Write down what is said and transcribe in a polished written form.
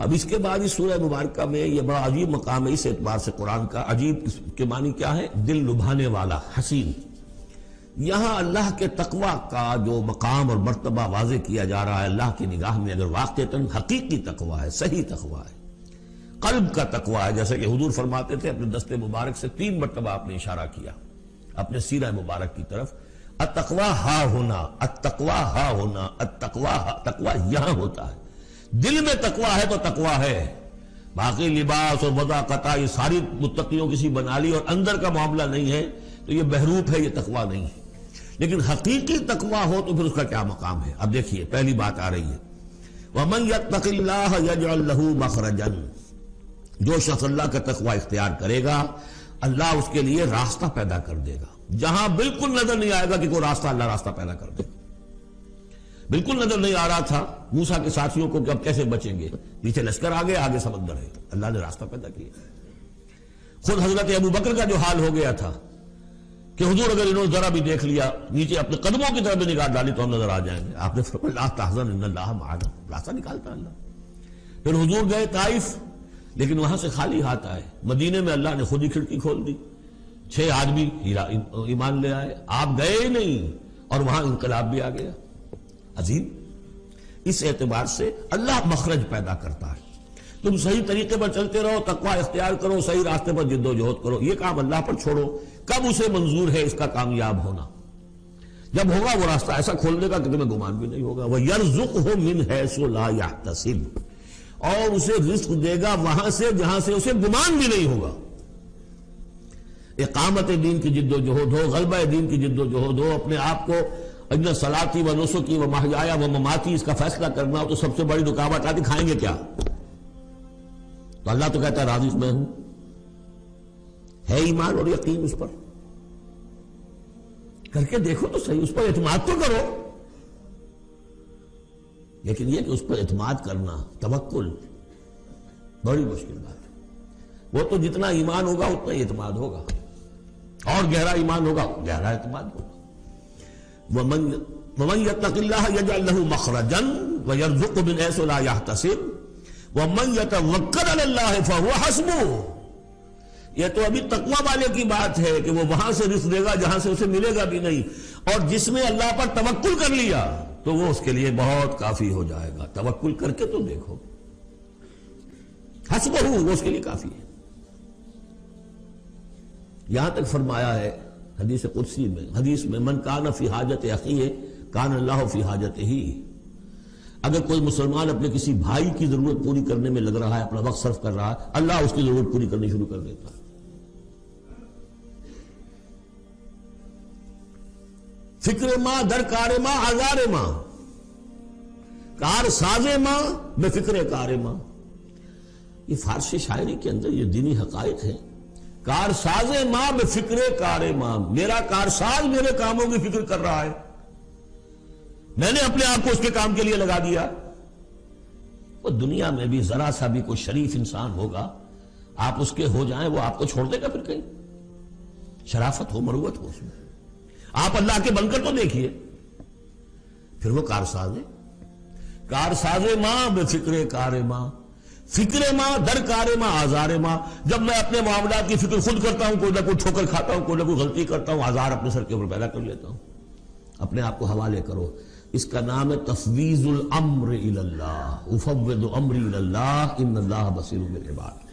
اب اس کے بعد اس سورہ مبارکہ میں یہ بڑا عجیب مقام ہے اس اعتبار سے قرآن کا. عجیب کے معنی کیا ہے؟ دل لبھانے والا، حسین. یہاں اللہ کے تقوی کا جو مقام اور مرتبہ واضح کیا جا رہا ہے اللہ کی نگاہ میں، اگر واقعتاً حقیقی تقوی ہے، صحیح تقوی ہے، قلب کا تقوی ہے، جیسے کہ حضور فرماتے تھے اپنے دست مبارک سے 3 مرتبہ آپ نے اشارہ کیا اپنے سیرہ مبارک کی طرف. التقوی ہا ہونا، التقوی ہا ہونا، التقوی ہا، تقوی یہاں ہوتا ہے. دل میں تقوی ہے تو تقوی ہے، باقی لباس اور وضاقت یہ ساری متقیوں کسی بنا لی اور اندر کا معاملہ نہیں ہے تو یہ بہروپ ہے، یہ تقوی نہیں ہے. لیکن حقیقی تقوی ہو تو پھر اس کا کیا مقام ہے؟ اب دیکھیے پہلی بات آ رہی ہے، وَمَن يَتَّقِ اللَّهَ يَجْعَلْ لَهُ مَخْرَجًا. جو شخص اللہ کا تقوی اختیار کرے گا اللہ اس کے لیے راستہ پیدا کر دے گا. جہاں بالکل نظر نہیں آئے گا کہ کوئی راستہ، اللہ راستہ پیدا کر دے. بالکل نظر نہیں آ رہا تھا موسیٰ کے ساتھیوں کو کہ اب کیسے بچیں گے، پیچھے لشکر آگے، آگے سمندر ہے، اللہ نے راستہ پیدا کیا. خود حضرت ابو بکر کا جو حال ہو گیا تھا کہ حضور اگر انہوں نے ذرا بھی دیکھ لیا، نیچے اپنے قدموں کی طرف بھی نگاہ ڈالی تو ہم نظر آ جائیں گے. آپ نے فرمایا لا تحزن ان اللہ معنا، راستہ نکالتا اللہ. پھر حضور گئے طائف، لیکن وہاں سے خالی ہاتھ آئے. مدینے میں اللہ نے خود ہی کھڑکی کھول دی، 6 آدمی ایمان لے آئے. آپ گئے ہی نہیں اور وہاں انقلاب بھی آ گیا. عظیم. اس اعتبار سے اللہ مخرج پیدا کرتا ہے. تم صحیح طریقے پر چلتے رہو، تقوی اختیار کرو، صحیح راستے پر جد و جہد کرو. یہ کام اللہ پر چھوڑو. کب اسے منظور ہے اس کا کامیاب ہونا؟ جب ہوگا وہ راستہ ایسا کھولنے کا کہ تمہیں گمان بھی نہیں ہوگا. وَيَرْزُقْهُ مِنْ حَيْثُ لَا يَحْتَسِبُ، اور اسے رزق دے گا وہاں سے جہاں سے اسے گمان بھی نہیں ہوگا. اقامت دین کی جد و جہد ہو، غلبہ دین کی جد و جہد ہو، اپنے آپ کو ان صلاتی و نسکی و محیایا و مماتی اس کا فیصلہ کرنا ہو تو سب سے بڑی رکاوٹ آتی کھائیں گے کیا؟ تو اللہ تو کہتا ہے راضی میں ہوں. ہے ایمان اور یقین اس پر؟ کر کے دیکھو تو صحیح، اس پر اعتماد تو کرو. لیکن یہ کہ اس پر اعتماد کرنا، توکل، بڑی مشکل بات ہے. وہ تو جتنا ایمان ہوگا اتنا ہی اعتماد ہوگا، اور گہرا ایمان ہوگا گہرا اعتماد ہوگا. وَمَن يَتَّقِ اللَّهَ يَجْعَلْ لَهُ مَخْرَجًا وَيَرْزُقْهُ مِنْ حَيْثُ لَا يَحْتَسِبُ وَمَن يَتَوَكَّلْ عَلَى اللَّهِ فَهُوَ حَسْبُهُ. یہ تو ابھی تقوی والے کی بات ہے کہ وہ وہاں سے رزق دے گا جہاں سے اسے ملے گا بھی نہیں، اور جس نے اللہ پر توکل کر لیا تو وہ اس کے لیے بہت کافی ہو جائے گا. توکل کر کے تو دیکھو، حسبہ وہ اس کے لیے کافی ہے. یہاں تک فرمایا ہے حدیث قدسی میں، حدیث میں من کان فی حاجت اخیہ کان اللہ فی حاجتہ. اگر کوئی مسلمان اپنے کسی بھائی کی ضرورت پوری کرنے میں لگ رہا ہے، اپنا وقت صرف کر رہا ہے، اللہ اس کی ضرورت پوری کرنی شروع کر دیتا ہے. فکر ماں در کار ماں آزار ماں، کار ساز ماں بے فکر کار ماں. یہ فارسی شاعری کے اندر یہ دینی حقائق ہیں. کار ساز ماں بے فکر کار ماں، میرا کارساز میرے کاموں کی فکر کر رہا ہے، میں نے اپنے آپ کو اس کے کام کے لیے لگا دیا. وہ دنیا میں بھی ذرا سا بھی کوئی شریف انسان ہوگا، آپ اس کے ہو جائیں وہ آپ کو چھوڑ دے گا پھر کہیں؟ شرافت ہو، مروت ہو اس میں. آپ اللہ کے بن کر تو دیکھیے. پھر وہ کارساز ہے. کارساز ماں بے فکر کار ماں، فکر ماں در کار ماں آزار ماں. جب میں اپنے معاملات کی فکر خود کرتا ہوں، کوئی نہ کوئی ٹھوکر کھاتا ہوں، کوئی نہ کوئی غلطی کرتا ہوں، آزار اپنے سر کے اوپر پیدا کر لیتا ہوں. اپنے آپ کو حوالے کرو. اس کا نام ہے تفویض الامر الی اللہ. افوض امری الی اللہ ان اللہ بصیر بالعباد.